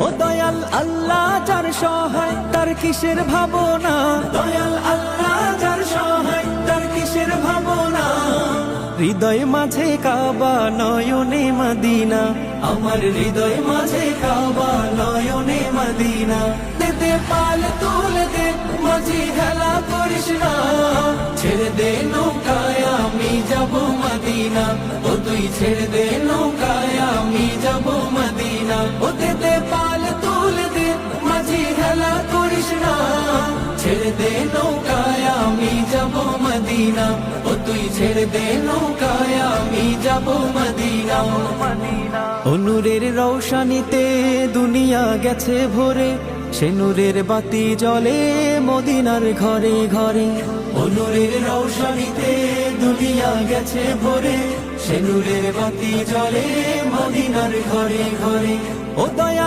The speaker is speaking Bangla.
ও দয়াল আল্লাহ যার সহায় তার কিসের ভাবনা, দয়াল আল্লাহ যার সহায় তার কিসের ভাবনা। হৃদয় মাঝে কাবা নয়নে মদিনা, আমার হৃদয় মাঝে কাবা নয়নে মদিনা। দে পাল তুলে দে মাঝি হেলা করিস না, ছেড়ে দে নৌকায় আমি যাব মদিনা। ও তুই ছেড়ে দে নৌকায় আমি যাব মদিনা। ও দে পাল তুলে দে মাঝি হেলা করিস না, ছেড়ে দে নৌকায় আমি যাব মদিনা। ও তুই ছেড়ে দে নৌকায় আমি যাব মদিনা। ও নূরের রৌশনীতে দুনিয়া গেছে ভরে, সে নূরের বাতি জ্বলে মদিনার ঘরে ঘরে। ও নূরের রৌশনীতে দুনিয়া গেছে ভরে, সে নূরের বাতি জ্বলে মদিনার ঘরে ঘরে। ও দয়া